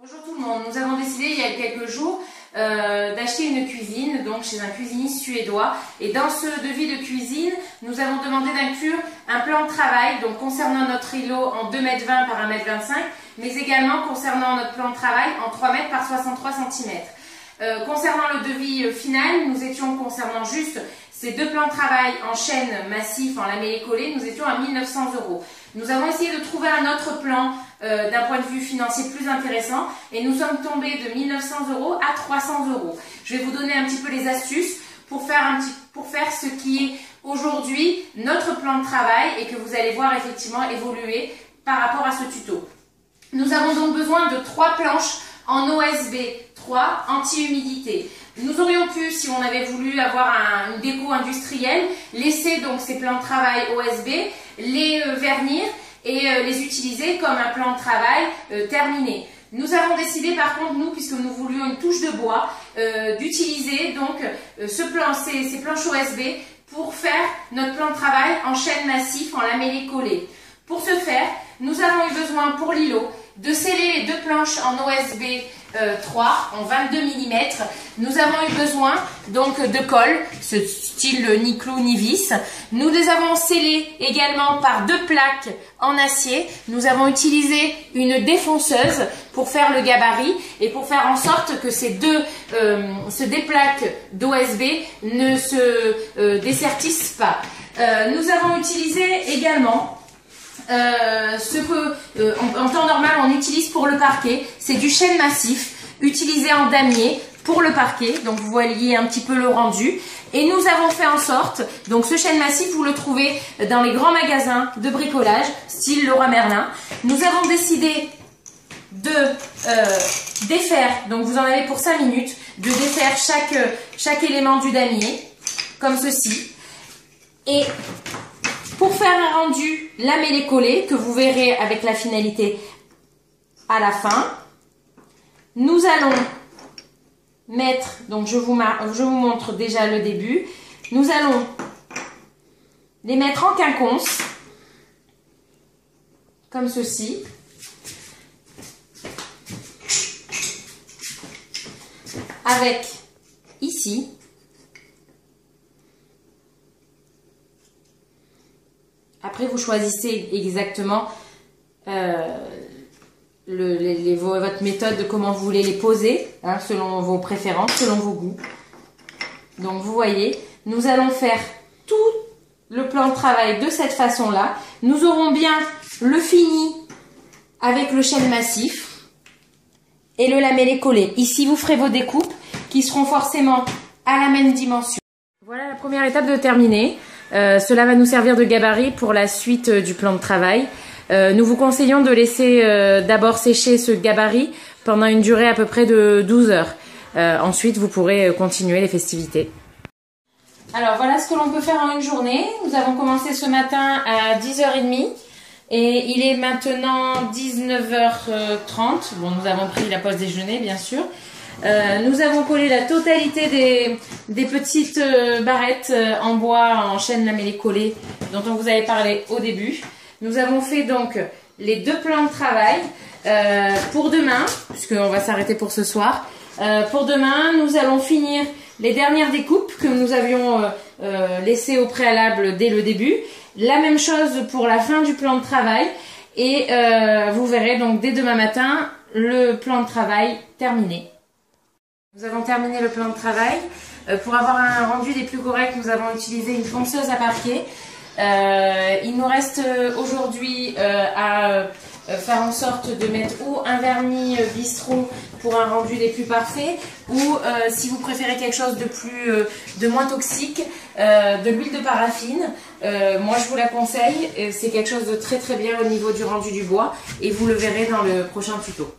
Bonjour tout le monde, nous avons décidé il y a quelques jours d'acheter une cuisine donc chez un cuisiniste suédois, et dans ce devis de cuisine nous avons demandé d'inclure un plan de travail donc concernant notre îlot en 2,20 m par 1,25 m, mais également concernant notre plan de travail en 3 m par 63 cm. Concernant le devis final, nous étions, concernant juste ces deux plans de travail en chaîne massif, en lamellé collé, nous étions à 1 900 €. Nous avons essayé de trouver un autre plan d'un point de vue financier plus intéressant, et nous sommes tombés de 1 900 € à 300 €. Je vais vous donner un petit peu les astuces pour faire ce qui est aujourd'hui notre plan de travail et que vous allez voir effectivement évoluer par rapport à ce tuto. Nous avons donc besoin de 3 planches en OSB 3 anti-humidité. Nous aurions pu, si on avait voulu avoir une déco industrielle, laisser donc ces plans de travail OSB, les vernir et les utiliser comme un plan de travail terminé. Nous avons décidé par contre, nous, puisque nous voulions une touche de bois, d'utiliser donc ces planches OSB pour faire notre plan de travail en chaîne massif, en lamellé collé. Pour ce faire, nous avons eu besoin pour l'îlot de sceller les deux planches en OSB 3 en 22 mm. Nous avons eu besoin donc de colle, ce style ni clou ni vis. Nous les avons scellés également par 2 plaques en acier. Nous avons utilisé une défonceuse pour faire le gabarit et pour faire en sorte que ces deux plaques d'OSB ne se dessertissent pas. Nous avons utilisé également ce que en temps normal on utilise pour le parquet, c'est du chêne massif utilisé en damier pour le parquet, donc vous voyez un petit peu le rendu. Et nous avons fait en sorte, donc ce chêne massif vous le trouvez dans les grands magasins de bricolage style Leroy Merlin. Nous avons décidé de défaire, donc vous en avez pour 5 minutes, de défaire chaque élément du damier comme ceci. Et pour faire un rendu lamellé collé que vous verrez avec la finalité à la fin, nous allons mettre, donc je vous montre déjà le début, nous allons les mettre en quinconce comme ceci. Avec ici après, vous choisissez exactement votre méthode de comment vous voulez les poser, hein, selon vos préférences, selon vos goûts. Donc, vous voyez, nous allons faire tout le plan de travail de cette façon-là. Nous aurons bien le fini avec le chêne massif et le lamellé collé. Ici, vous ferez vos découpes qui seront forcément à la même dimension. Voilà la première étape de terminer. Cela va nous servir de gabarit pour la suite du plan de travail. Nous vous conseillons de laisser d'abord sécher ce gabarit pendant une durée à peu près de 12 heures. Ensuite, vous pourrez continuer les festivités. Alors voilà ce que l'on peut faire en une journée. Nous avons commencé ce matin à 10h30 et il est maintenant 19h30. Bon, nous avons pris la pause déjeuner bien sûr. Nous avons collé la totalité des petites barrettes en bois en chêne lamellé collé dont on vous avait parlé au début. Nous avons fait donc les 2 plans de travail pour demain, puisqu'on va s'arrêter pour ce soir. Pour demain, nous allons finir les dernières découpes que nous avions laissées au préalable dès le début. La même chose pour la fin du plan de travail et vous verrez donc dès demain matin le plan de travail terminé. Nous avons terminé le plan de travail. Pour avoir un rendu des plus corrects, nous avons utilisé une ponceuse à papier. Il nous reste aujourd'hui à faire en sorte de mettre ou un vernis bistrot pour un rendu des plus parfaits, ou si vous préférez quelque chose de moins toxique, de l'huile de paraffine. Moi je vous la conseille, c'est quelque chose de très très bien au niveau du rendu du bois et vous le verrez dans le prochain tuto.